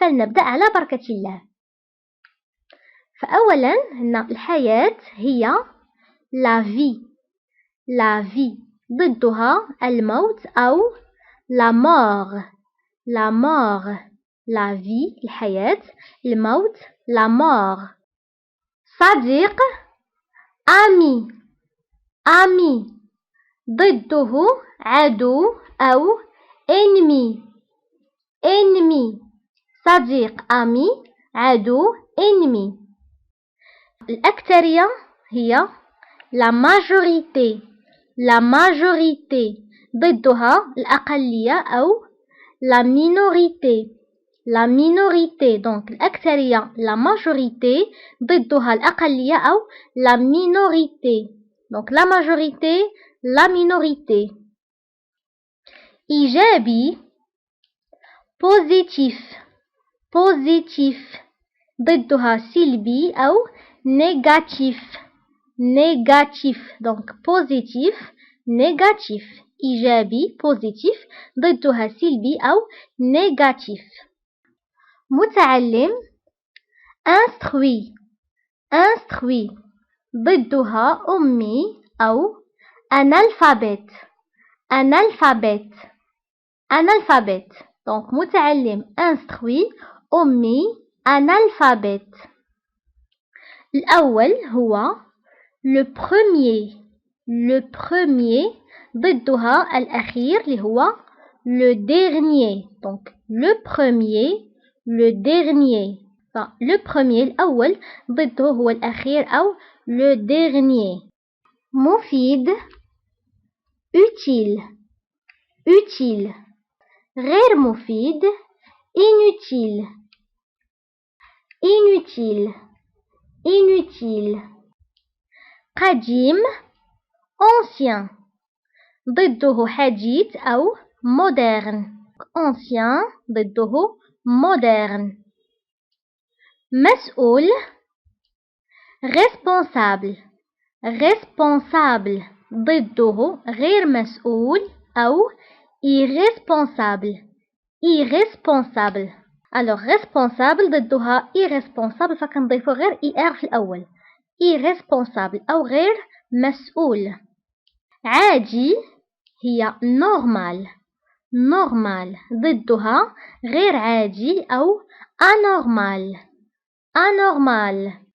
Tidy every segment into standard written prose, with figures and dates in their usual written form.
فلنبدأ على بركة الله. فأولا الحياة هي la vie. La vie ضدها الموت أو la mort. La mort. La vie الحياة، الموت la mort. صديق ami. Ami ضده عدو أو ennemi. Ennemi. صديق ami، عدو ennemi. الأكثرية هي la majorité. La majorité ضدها الأقلية أو la minorité. La minorité. Donc الأكثرية la majorité ضدها الأقلية أو la minorité. Donc la majorité, la minorité. إيجابي positif. Positif ضدها سلبي أو négatif. Négatif. Donc positif, négatif. إيجابي positif ضدها سلبي أو négatif. متعلم instruit. Instruit ضدها أمي أو analphabète. Analphabète. Analphabète. Donc متعلم instruit، أمي analphabète. الأول هو le premier. Le premier ضدها الأخير اللي هو le dernier. Donc le premier, le dernier. Le premier الأول ضده هو الأخير أو le dernier. مفيد utile. Utile. غير مفيد inutile. Inutile. Inutile. قديم ancien ضده حديث أو moderne. Ancien ضده moderne. مسؤول responsable. Responsable ضده غير مسؤول أو irresponsable. Irresponsable. Alors responsable ضدها irresponsable فكنضيفو غير er في الأول. Irresponsable أو غير مسؤول. عادي هي normal. Normal ضدها غير عادي أو anormal. Anormal.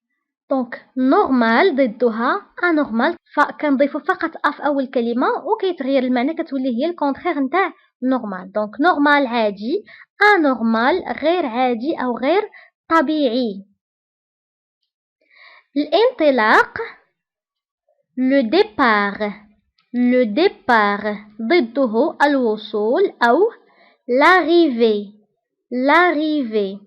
Donc normal ضدها anormal فكنضيفو فقط في أول كلمة وكيتغير المعنى كتولي هي الكونترير نتاع normal. Donc normal عادي، anormal غير عادي أو غير طبيعي. الانطلاق le départ. Le départ ضده الوصول أو l'arrivée. L'arrivée.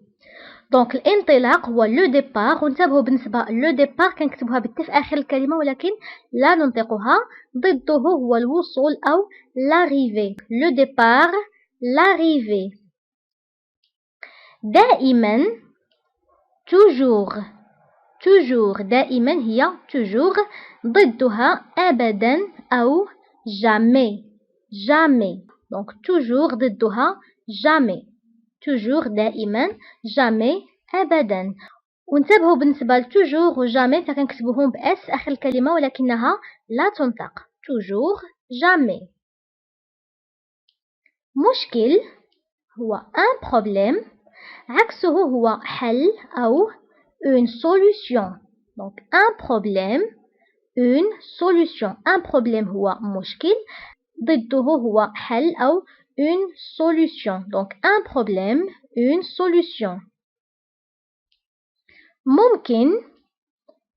دونك الانطلاق هو لو ديبار، وانتبهوا بالنسبة لو ديبار كنكتبوها بالت في آخر الكلمة ولكن لا ننطقها. ضده هو الوصول أو لاريفي. لو ديبار لاريفي. دائما توجور. توجور دائما هي توجور ضدها أبدا أو جامي. جامي. دونك توجور ضدها جامي. توجور دائما، جامي أبدا. وانتبهوا بالنسبة لتوجور وجامي فكنكتبوهم بأس آخر الكلمة ولكنها لا تنطق. توجور جامي. مشكل هو un problème، عكسه هو حل أو une solution. Donc un problème، une solution. Un problème هو مشكل، ضده هو حل أو une solution. Donc un problème, une solution. ممكن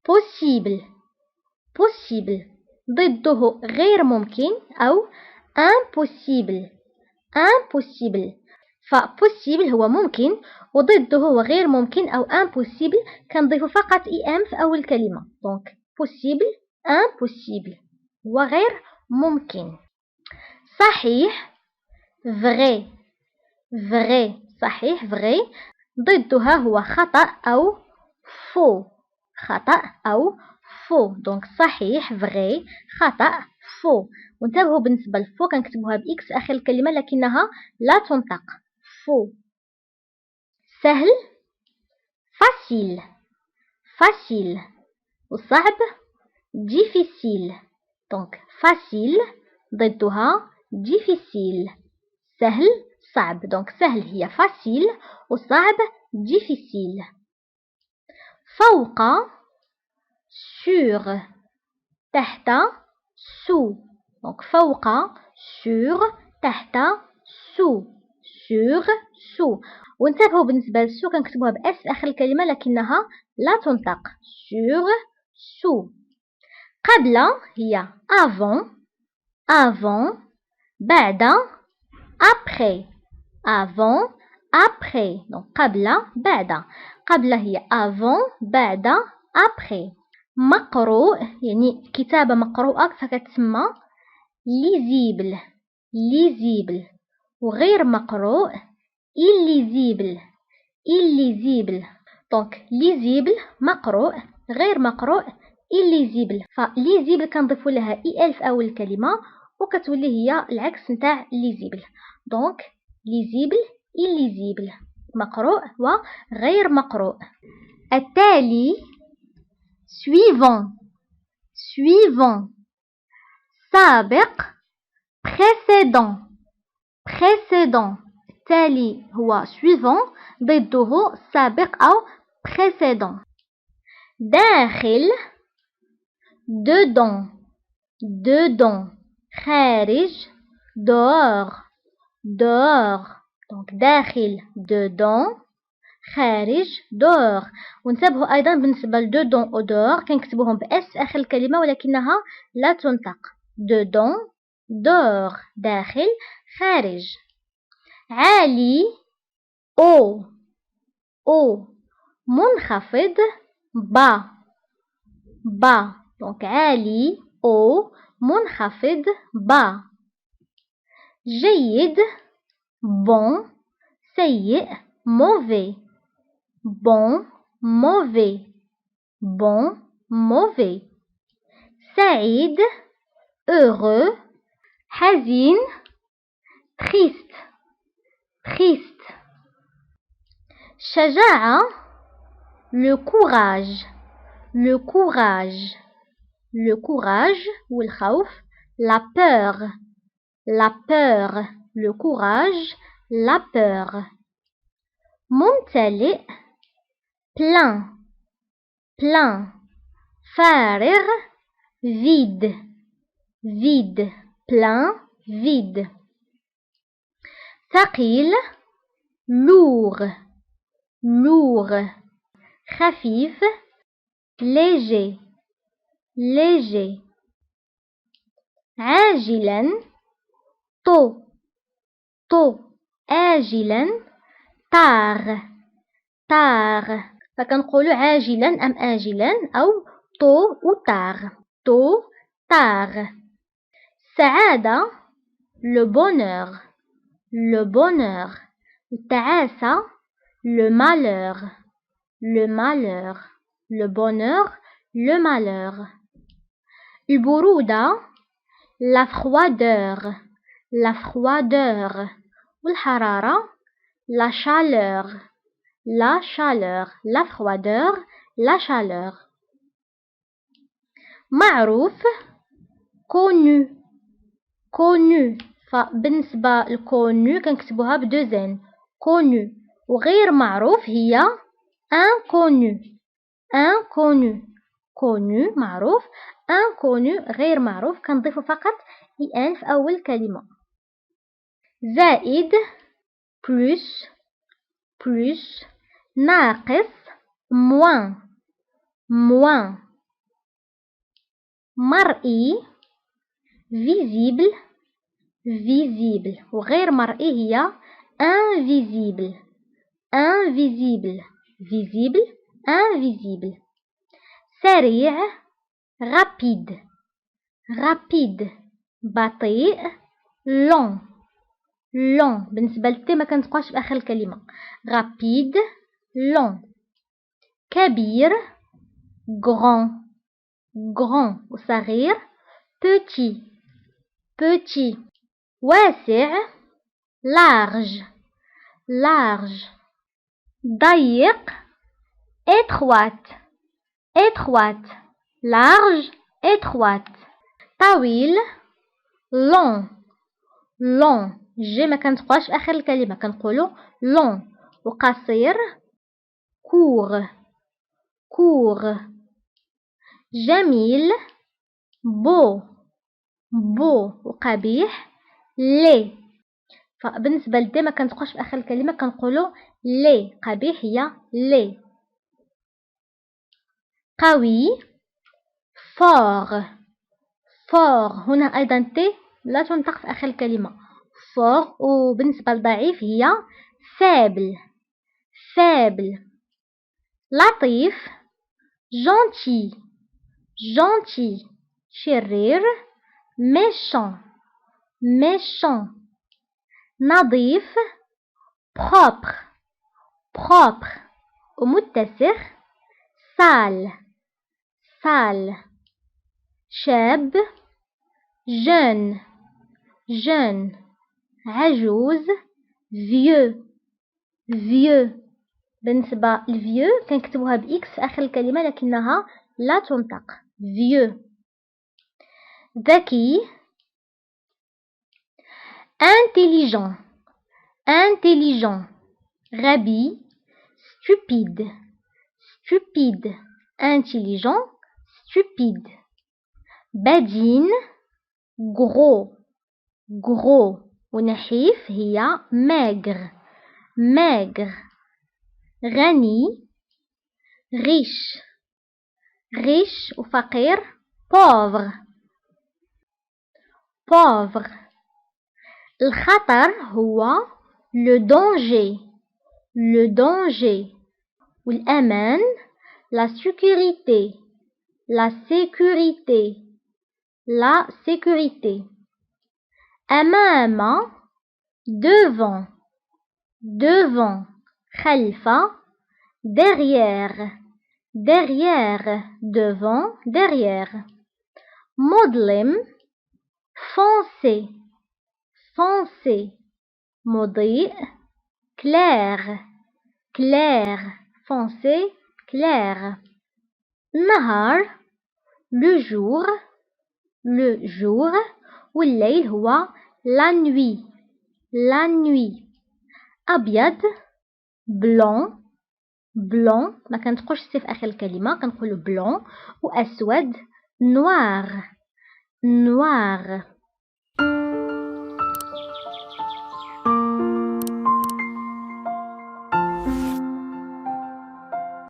possible. Possible ضده غير ممكن أو impossible. Impossible. فpossible هو ممكن وضده هو غير ممكن أو impossible كنضيف فقط em في أول كلمة. Donc possible، impossible هو غير ممكن. صحيح vrai. Vrai صحيح vrai ضدها هو خطأ أو faux. خطأ أو faux. Donc صحيح vrai، خطأ faux. وانتبهوا بالنسبة لفو كنكتبوها بإكس آخر الكلمة لكنها لا تنطق. faux. سهل facile facile والصعب difficile. Donc facile ضدها difficile. سهل صعب. Donc سهل هي facile والصعب difficile. فوق sur تحت sous. Donc فوق sur تحت sous sur sous. وانتبهوا بالنسبة للسو كنكتبوها بأس في آخر الكلمة لكنها لا تنطق sur sous. قبل هي avant avant بعد après avant après. Donc قبل بعد. قبل هي avant بعد après. مقروء يعني كتابة مقروءة فكتسمى lisible lisible وغير مقروء illisible illisible. Donc lisible مقروء غير مقروء illisible. فليزيبل كنضيفوا لها ال في اول الكلمه وكتولي هي العكس نتاع lisible. Donc lisible illisible مقروء وغير مقروء. التالي suivant suivant سابق précédent précédent. التالي هو suivant ضده سابق أو précédent. داخل dedans dedans خارج dehors dehors. Donc داخل dedans خارج dehors. ونتبهوا أيضا بالنسبة ل dedans و dehors كنكتبوهم بأس في آخر الكلمة ولكنها لا تنطق dedans dehors داخل خارج. عالي haut haut منخفض bas bas. Donc عالي haut منخفض bas. جيد bon سيء mauvais bon mauvais bon mauvais. سعيد heureux حزين triste triste. شجاعة le courage le courage le courage والخوف la peur la peur le courage la peur. ممتلئ plein plein فارغ vide vide plein vide. ثقيل lourd lourd خفيف léger léger. عاجلا tôt tôt آجلا tard tard. فكنقولوا عاجلا أم آجلا أو tôt و tard tôt tard. سعادة le bonheur le bonheur. التعاسة le malheur le malheur. Le bonheur le malheur. البرودة la froideur la froideur. والحرارة la chaleur la chaleur. La froideur la chaleur. معروف connu connu. فبالنسبة للكونو كنكتبوها بدوزين connu. وغير معروف هي inconnu inconnu. connu معروف inconnu غير معروف كنضيفو فقط ان في أول كلمة. زائد plus plus. ناقص moins moins. مرئي visible visible. وغير مرئي هي invisible invisible visible invisible. سريع rapide rapide. بطيء long long. بالنسبة للتي ما كنتبقاش في آخر الكلمة rapide long. كبير grand grand. وصغير petit petit. واسع large large. ضيق étroite étroite large étroite طويل long long جي ما كنتقواش في آخر الكلمة كنقولو long وقصير court court جميل beau beau وقبيح laid فبالنسبة لدي ما كنتقواش في آخر الكلمة كنقولو laid قبيح هي laid قوي fort fort هنا أيضا تي لا تنطق في آخر الكلمة fort وبالنسبة لضعيف هي faible faible لطيف gentil gentil شرير méchant méchant نظيف propre propre ومتسخ sale sale شاب jeune jeune عجوز vieux vieux بالنسبة لفيو كنكتبوها بإكس في آخر الكلمة لكنها لا تنطق vieux ذكي intelligent intelligent غبي stupide stupide intelligent stupide بدين gros gros ونحيف هي maigre maigre غني riche riche وفقير pauvre pauvre الخطر هو le danger le danger والأمان la sécurité la sécurité la sécurité أمام devant devant خلف derrière derrière devant derrière مظلم foncé foncé مضيء clair clair foncé clair نهار le jour والليل هو la nuit la nuit أبيض blanc blanc ما كنتقولش سي في آخر الكلمة كنقولو blanc وأسود noir noir